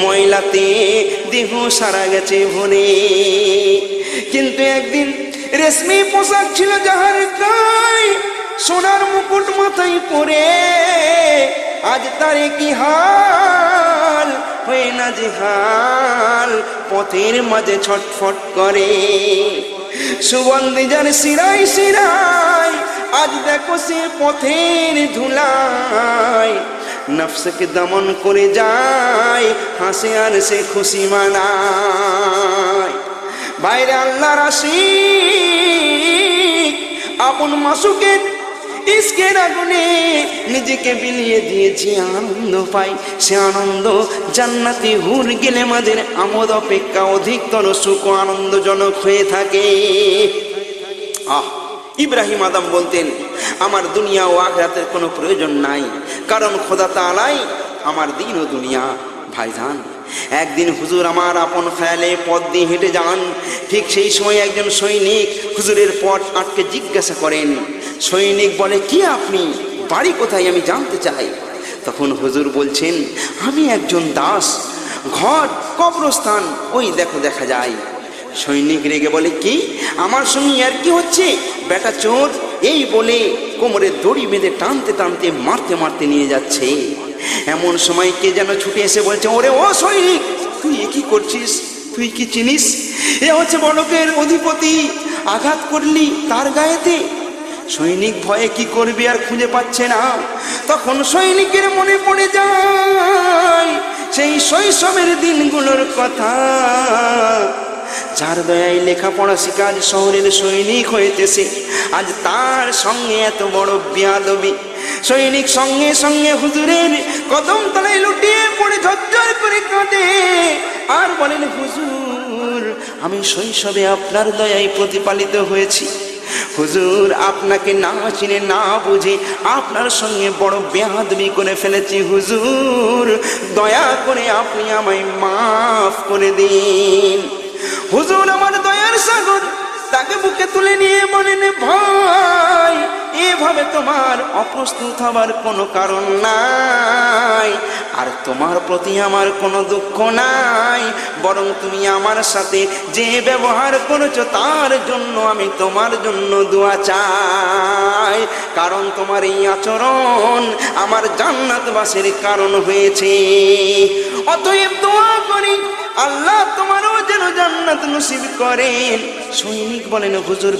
ময়লাতে দেহ সারা গেছে ভরে। কিন্তু একদিন রেশমি পোশাক ছিল যাহার গায়ে, সোনার মুকুট মাথায় পরে, আজ তারে কি হাল হয়ে না যে হাল, পথের মাঝে ছটফট করে। সুগন্ধি যার শিরায় শিরায়, আজ দেখো সে পথের ধুলায়, নফসকে দমন করে যায়, হাসে আর সে খুশি মানায়। বাইরে আল্লাহর আশিক আপন মাসুকের ইশকের আগুনে নিজেকে বিলিয়ে দিয়েছে, আনন্দ পাই। সে আনন্দ জান্নাতি হুর গেলে মাদের আমোদ অপেক্ষা অধিকতর সুখ ও আনন্দজনক হয়ে থাকে। ইব্রাহিম আদম বলতেন, আমার দুনিয়া ও আখিরাতের কোনো প্রয়োজন নাই, কারণ খোদা তাআলাই আমার দিন ও দুনিয়া। ভাইজান, একদিন হুজুর আমার আপন খেয়ালে পথ দিয়ে হেঁটে যান। ঠিক সেই সময় একজন সৈনিক হুজুরের পথ আটকে জিজ্ঞাসা করেন। সৈনিক বলে, কি আপনি, বাড়ি কোথায় আমি জানতে চাই। তখন হুজুর বলছেন, আমি একজন দাস, ঘর কবরস্থান ওই দেখো দেখা যায়। সৈনিক রেগে বলে, কি আমার সঙ্গে আর কি হচ্ছে, বেটা চোর। এই বলে কোমরে দড়ি বেঁধে টানতে টানতে মারতে মারতে নিয়ে যাচ্ছে। এমন সময় কে যেন ছুটে এসে বলছে, ওরে ও সৈনিক, তুই কি করছিস, তুই কি চিনিস, এ হচ্ছে বড়কের অধিপতি, আঘাত করলি তার গায়েতে। সৈনিক ভয়ে কি করবে আর খুঁজে পাচ্ছে না। তখন সৈনিকের মনে পড়ে যায় সেই শৈশবের দিনগুলোর কথা, যার দয়ায় লেখাপড়া শিখা আজ শহরের সৈনিক হইতেছে, আজ তার সঙ্গে এত বড় বেয়াদবি। সৈনিক সঙ্গে সঙ্গে হুজুরের কদম তলায় লুটিয়ে পড়ে ঝরঝর করে কাঁদে আর বলেন, হুজুর আমি শৈশবে আপনার দয়ায় প্রতিপালিত হয়েছি। হুজুর আপনাকে না চিনে না বুঝে আপনার সঙ্গে বড় বেয়াদবি করে ফেলেছি। হুজুর দয়া করে আপনি আমায় মাফ করে দিন। হুজুর আমার দয়ার সাগর, তাকে বুকে তুলে নিয়ে বলেন, ভাই এভাবে তোমার অপ্রস্তুত হবার কোনো কারণ নাই, আর তোমার প্রতি আমার কোনো দুঃখ নাই, বরং তুমি আমার সাথে যে ব্যবহার করেছো তার জন্য আমি তোমার জন্য দোয়া চাই, কারণ তোমার এই আচরণ আমার জান্নাতবাসীর কারণ হয়েছে। অতএব দোয়া করি আল্লাহ তোমারও যেন জান্নাত নসিব করেন। সৈনিক বলেন, হুজুর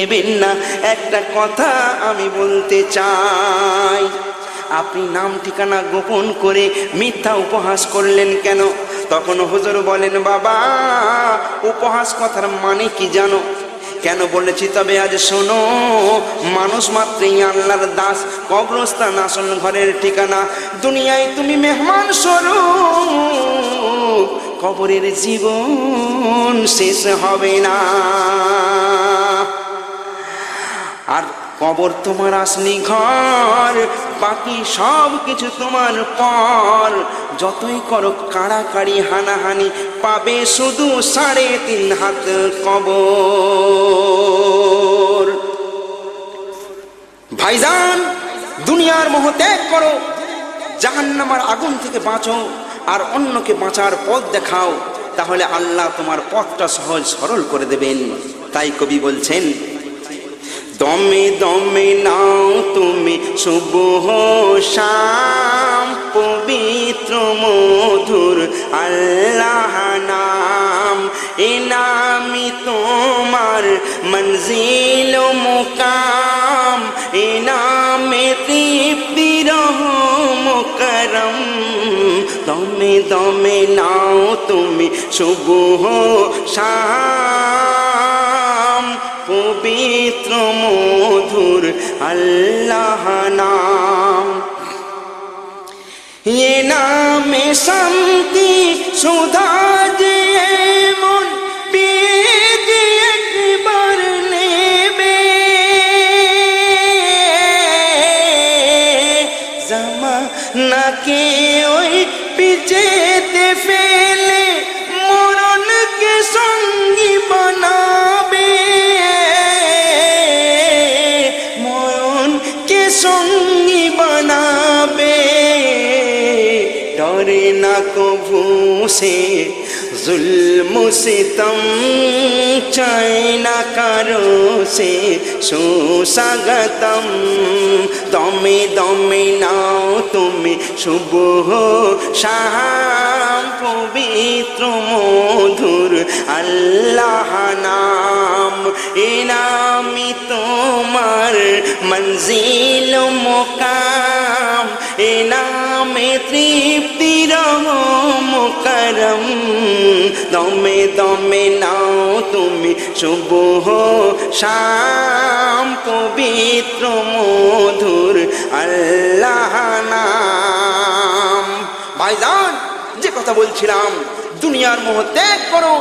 নেবেন না, একটা কথা আমি বলতে চাই। আপনি নাম ঠিকানা গোপন করে মিথ্যা উপহাস করলেন কেন? তখন হুজুর বলেন, বাবা উপহাস কথার মানে কি জানো? কেন বলেছি? তবে আজ শোনো, মানুষ মাত্রই আল্লাহর দাস, কবরস্থান আসল ঘরের ঠিকানা। দুনিয়ায় তুমি মেহমান স্বরূপ, কবরের জীবন শেষ হবে না। আর কবর তোমার আসলি ঘর, বাকি সব কিছু তোমার পর। যতই করো কাড়াকাড়ি হানাহানি, পাবে শুধু 3.5 হাত কবর। ভাইজান, দুনিয়ার মোহ ত্যাগ করো, জাহান্নামের আগুন থেকে বাঁচো, আর অন্যকে বাঁচার পথ দেখাও, তাহলে আল্লাহ তোমার পথটা সহজ সরল করে দেবেন। তাই কবি বলছেন, দমে দমে নাও তুমি সুবহ শাম, পবিত্র মধুর আল্লাহ নাম। এ নামই তোমার মঞ্জিল মুকাম, এ নামে তৃপ্তি রহম করম। দমে দমে নাও তুমি সুবহ শাম, পবিত্র মধুর আল্লাহ নাম। এ নামে শান্তি সুধা যে মন পেয়ে একবার নেবে, জামানাকে ওই পিছেতে ফেলে মরণকে সঙ্গী বানাবে, মরণকে সঙ্গী বানাবে। ডরে না কভু সে जुल्म सितम, चाय ना करो से सुस्वागतम। दमे दमे नाओ তুমি শুভ শাম, পবিত্র মধুর আল্লাহ নাম। এ নামই তোমার মঞ্জিল মুকাম, এ নামে তৃপ্তি রহম করম। দমে দমে নাও তুমি শুভ শাম, পবিত্র মধুর আল্লাহ নাম। ভাইজান, যে কথা বলছিলাম, দুনিয়ার মোহ ত্যাগ করো,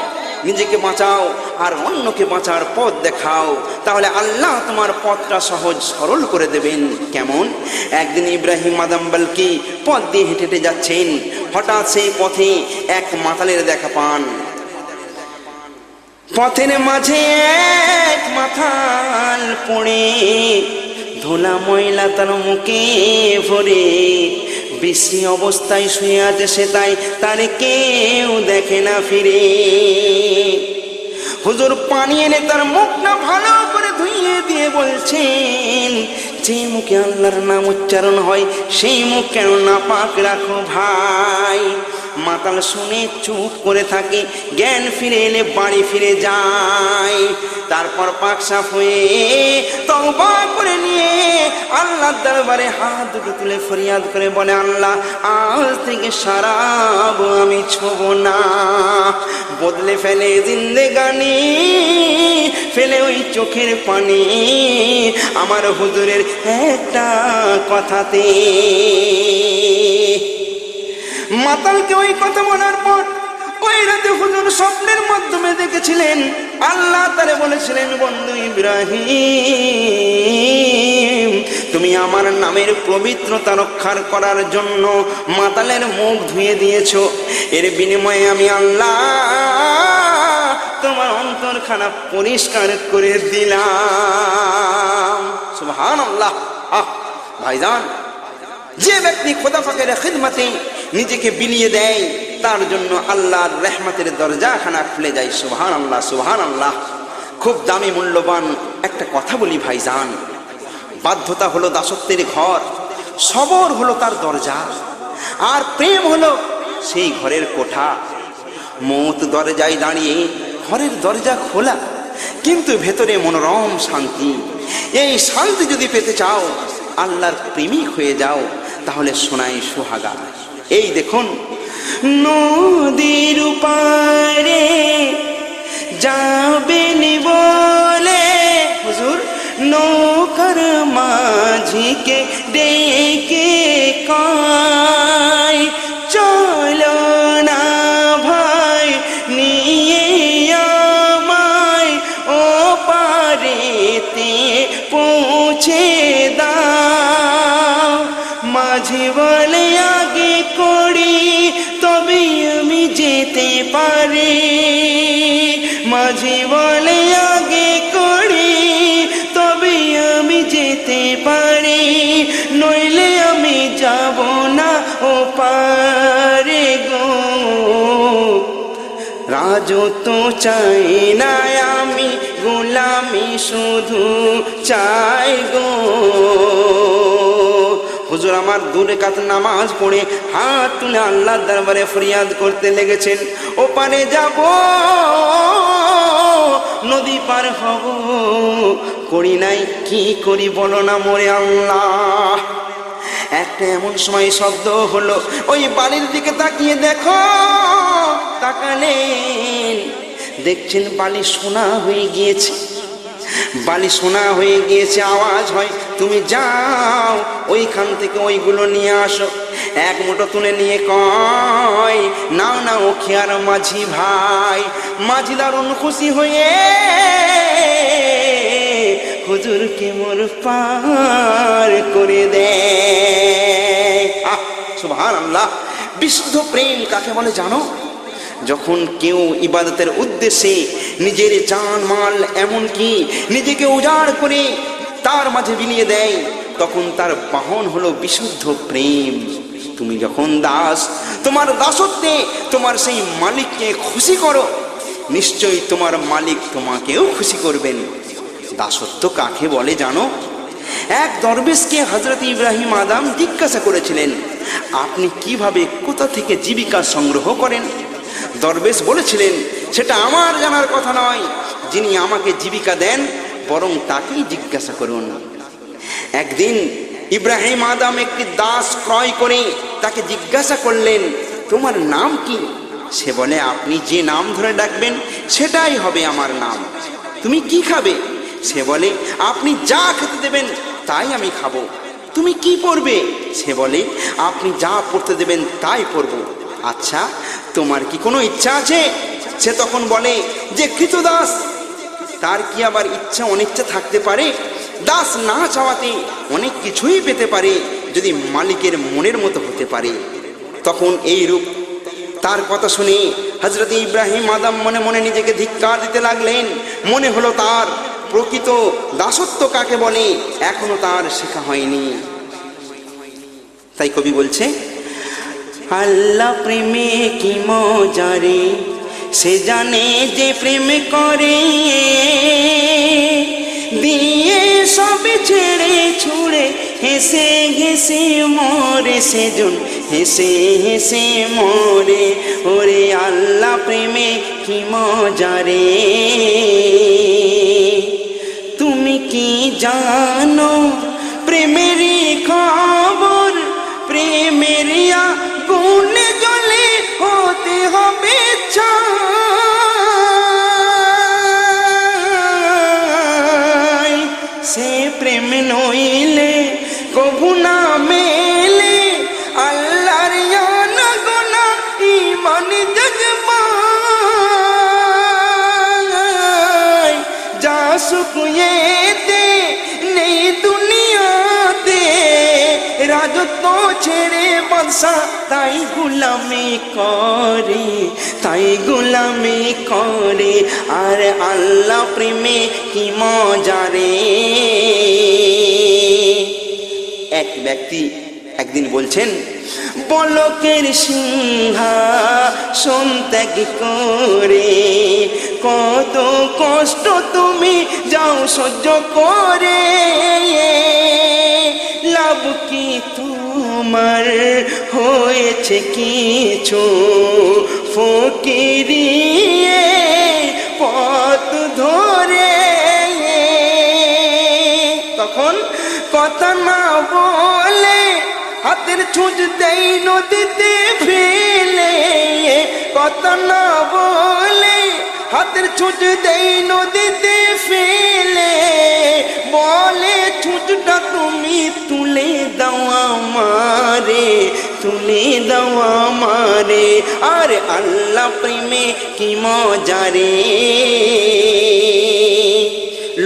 নিজেকে বাঁচাও আর অন্যকে বাঁচার পথ দেখাও, তাহলে আল্লাহ তোমার পথটা সহজ সরল করে দেবেন। কেমন? একদিন ইব্রাহিম আদম বালকি পথ দিয়ে হেঁটে হেঁটে যাচ্ছেন, হঠাৎ সেই পথে এক মাতালের দেখা পান। পথের মাঝে এক মাতাল পড়ে, ধুলা ময়লা তার মুখে ভরে, বিশ্রী অবস্থায় শুয়ে আছে সে, তাই তার কেউ দেখে না ফিরে। হুজুর পানি এনে তার মুখটা ভালো করে ধুইয়ে দিয়ে বলছেন, যে মুখে আল্লাহর নাম উচ্চারণ হয় সেই মুখ কেন নাপাক রাখো ভাই। মাতাল শুনে চুপ করে থাকে, জ্ঞান ফিরে এলে বাড়ি ফিরে যায়। তারপর পাক সাফ হয়ে তওবা করে নিয়ে আল্লাহর দরবারে হাত দুটো তুলে ফরিয়াদ করে বলে, আল্লাহ আজ থেকে শরাব আমি ছোব না। বদলে ফেলে জিন্দেগানি, ফেলে ওই চোখের পানি আমার হুজুরের একটা কথাতে। মাতালকে ওই কথা বলার পর ওই রাতে হুজুর স্বপ্নের মাধ্যমে দেখেছিলেন, আল্লাহ তারে বলেছিলেন, বন্ধু ইব্রাহিম, তুমি আমার নামের পবিত্রতা রক্ষার করার জন্য মাতালের মুখ ধুয়ে দিয়েছো, এর বিনিময়ে আমি আল্লাহ তোমার অন্তরখানা পরিষ্কার করে দিলাম। সুবহানাল্লাহ। ভাইজান, যে ব্যক্তি খোদা পাকের খিদমতে নিজেকে বিলিয়ে দেয়, তার জন্য আল্লাহর রহমতের দরজাখানা খুলে যায়। সুবহানাল্লাহ, সুবহানাল্লাহ। খুব দামি মূল্যবান একটা কথা বলি ভাইজান, বাধ্যতা হলো দাসত্বের ঘর, সবর হলো তার দরজা, আর প্রেম হলো সেই ঘরের কোঠা। মৌত দরজায় দাঁড়িয়ে ঘরের দরজা খোলা, কিন্তু ভেতরে মনোরম শান্তি। এই শান্তি যদি পেতে চাও, আল্লাহর প্রেমিক হয়ে যাও, তাহলে শোনাই সোহাগা। এই দেখুন, নদীর পারে যাবেন বলে হুজুর নৌকার মাঝিকে ডেকে কয় চলো না ভাই নিয়ে আমায় ও পারেতে পৌঁছে দাও। মাঝি বলে আগে করি তবে আমি যেতে পারি। মাঝি বলে আগে করি তবে আমি যেতে পারি, নইলে আমি যাব না ও পারে গো। রাজত্ব চাই না আমি, গোলামি শুধু চাই গো। হুজুর আমার 2 রাকাত নামাজ পড়ে হাত তুলে আল্লাহর দরবারে ফরিয়াদ করতে লেগেছেন, ওপারে যাব, নদী পার হব, করি নাই কি করি বলো না মোরে আল্লাহ। একটা এমন সময় শব্দ হলো, ওই বাড়ির দিকে তাকিয়ে দেখো। তাকালেন, দেখছেন বালি সোনা হয়ে গিয়েছে। বালি সোনা হয়ে গিয়েছে। আওয়াজ হয়, তুমি যাও ওইখান থেকে ওইগুলো নিয়ে আসো। এক মুঠো তুলে নিয়ে কয় নাও না ও খেয়ার মাঝি ভাই। মাঝি দারুণ খুশি হয়ে হুজুরকে মোর পার করে দেয়। সুবহানাল্লাহ। বিশুদ্ধ প্রেম কাকে বলে জানো? যখন কেউ ইবাদতের উদ্দেশ্যে নিজের জান মাল এমনকি নিজেকে উজাড় করে তার মাঝে বিলিয়ে দেয়, তখন তার বাহন হলো বিশুদ্ধ প্রেম। তুমি যখন দাস, তোমার দাসত্বে তোমার সেই মালিককে খুশি করো, নিশ্চয়ই তোমার মালিক তোমাকেও খুশি করবেন। দাসত্ব কাকে বলে জানো? এক দরবেশকে হযরত ইব্রাহিম আদম জিজ্ঞাসা করেছিলেন, আপনি কিভাবে কোথা থেকে জীবিকা সংগ্রহ করেন? দরবেশ বলেছিলেন, সেটা আমার জানার কথা নয়, যিনি আমাকে জীবিকা দেন বরং তাকেই জিজ্ঞাসা করুন। একদিন ইব্রাহিম আদম একটি দাস ক্রয় করে তাকে জিজ্ঞাসা করলেন, তোমার নাম কি? সে বলে, আপনি যে নাম ধরে ডাকবেন সেটাই হবে আমার নাম। তুমি কি খাবে? সে বলে, আপনি যা খেতে দেবেন তাই আমি খাবো। তুমি কি পড়বে? সে বলে, আপনি যা পড়তে দেবেন তাই পড়বো। আচ্ছা, তোমার কি কোনো ইচ্ছা আছে? সে তখন বলে যে কৃতদাস, তার কি আবার ইচ্ছা অনিচ্ছা থাকতে পারে? দাস না চাওয়াতে অনেক কিছুই পেতে পারে যদি মালিকের মনের মতো হতে পারে। তখন এই রূপ তার কথা শুনে হযরত ইব্রাহিম আদম মনে মনে নিজেকে ধিক্কার দিতে লাগলেন। মনে হলো তার প্রকৃত দাসত্ব কাকে বলে এখনো তার শেখা হয়নি। তাই কবি বলছে, আল্লাহ প্রেমে কি মজা রে, সে জানে যে প্রেম করে, দিয়ে সব ছেড়ে ছুড়ে হেসে হেসে মরে, সেজন হেসে হেসে মরে। ওরে আল্লাহ প্রেমে কি মজা রে। তুমি কি জানো প্রেমেরই খবর? প্রেমের আগুনে জ্বলে হতে হবে ছাই। সে প্রেম নইলে কভু না মেলে, আল্লাহর আনাগোনা ঈমান জজমাই। যা শুকুয়েতে নেই দুনিয়াতে, রাজত্ব ছেড়ে বাদশা তাই গোলামি করে, তাই গোলামি করে। আর আল্লাহ প্রেমে কি মজা রে। এক ব্যক্তি একদিন বলছেন, বলকের সিংহাসন ত্যাগ করে কত কষ্ট তুমি যাও সহ্য করে, লাভ কি তোমার হয়েছে কিছু? ফকিরি পথ ধরে। তখন কথা না বলে হাতের ছুঁচ দেই নদীতে ফেলে, কথা না বলে হাতের ছুঁচ দেই নদীতে ফেলে, বলে ছুঁচটা তুমি তুলে দাও আমারে, তুলে দাও আমারে। আর আল্লাহ প্রেমে কি মজা রে।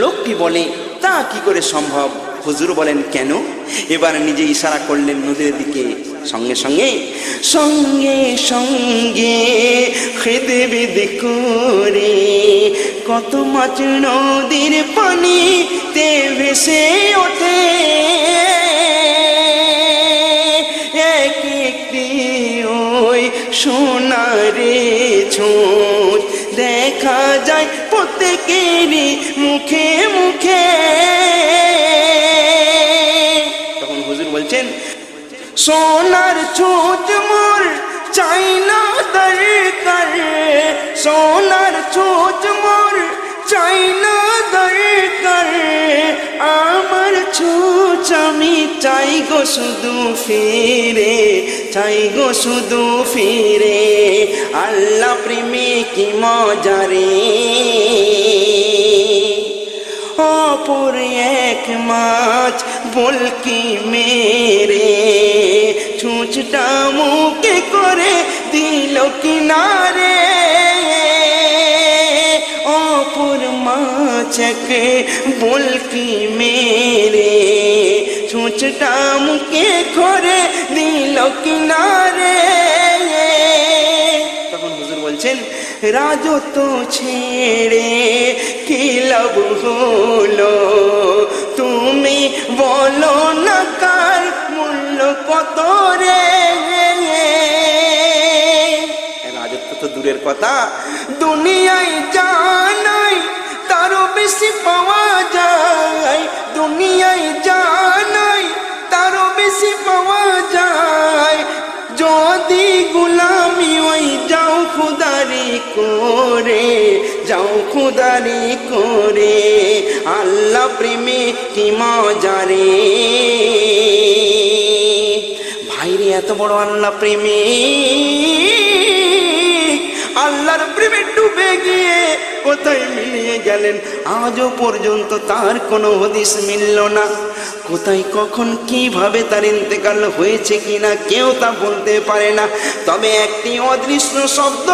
লোকটি বলে তা কি করে সম্ভব? হুজুর বলেন কেন? এবার নিজে ইশারা করলেন নদীর দিকে। সঙ্গে সঙ্গে সঙ্গে সঙ্গে খেদে বেদে করে কত মাছ নদীর পানিতে ভেসে ওঠে। এক একটি ওই সোনারে ছোট দেখা যায় প্রত্যেকেরই মুখে মুখে। তখন হুজুর বলছেন, সোনার ছোট মোর চাই না দরকার, সোনার ছোট মোর চাই না দরকার, আমার ছোট আমি চাই গো শুধু ফিরে, চাই গো শুধু ফিরে। আল্লাহ প্রেমে কি মজা রে। অপর এক মাছ বলকি মেরে ছুঁচটা মুখে করে দিল কিনারে। অপর মাছকে বলকি মেরে ছুঁচটা মুখে করে দিল কিনারে। তখন হুজুর বলছেন, রাজত্ব ছেড়ে কি লাভ হলো, তুমি বলো না কার মূল্য কত রে। রাজত্ব তো দূরের কথা, দুনিয়ায় জানাই তারও বেশি পাওয়া যায়, দুনিয়ায় জানাই তারও বেশি পাওয়া যায়। যদি গুলামি ওই যাও খুদারি করে, যাও খুদারি করে। আল্লাহ প্রেমে কি মজা রে। ভাইরে এত বড় আল্লাহ প্রেমে, আল্লাহর প্রেমে ডুবে গিয়ে কোথায় মিলিয়ে গেলেন আজও পর্যন্ত তার কোনো হদিস মিলল না। কোথায় কখন কিভাবে তার ইন্তেকাল হয়েছে কিনা কেউ তা বলতে পারে না। তবে একটি অদৃশ্য শব্দ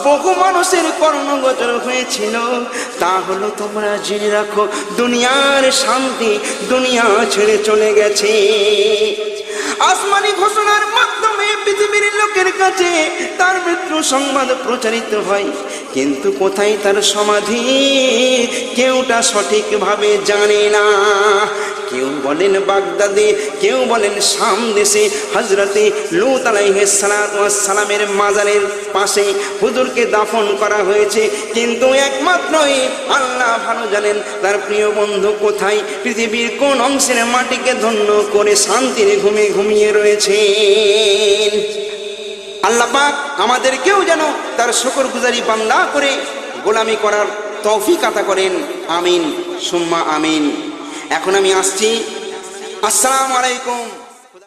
বহু মানুষের কর্ণগোচর হয়েছিল, তা হলো তোমরা জেনে রাখো দুনিয়ার শান্তি দুনিয়া ছেড়ে চলে গেছে। আসমানি ঘোষণার মাধ্যমে পৃথিবীর লোকের কাছে তার মৃত্যু সংবাদ প্রচারিত হয়, কিন্তু কোথায় তার সমাধি কেউটা সঠিকভাবে জানে না। কেউ বলেন বাগদাদে, কেউ বলেন শাম দেশে হযরতে লূত আলাইহিস সালাতু ওয়াস সালামের মাজারের পাশে হুজুরকে দাফন করা হয়েছে। কিন্তু একমাত্রই আল্লাহ ভালো জানেন তার প্রিয় বন্ধু কোথায়, পৃথিবীর কোন অংশের মাটিকে ধন্য করে শান্তির ঘুমে ঘুমিয়ে রয়েছেন। আল্লাহ পাক আমাদেরকেও যেন তার শুকরগুজারি বান্দা করে গোলামি করার তৌফিক আতা করেন। আমিন সুম্মা আমিন। এখন আমি আসছি। আসসালামু আলাইকুম।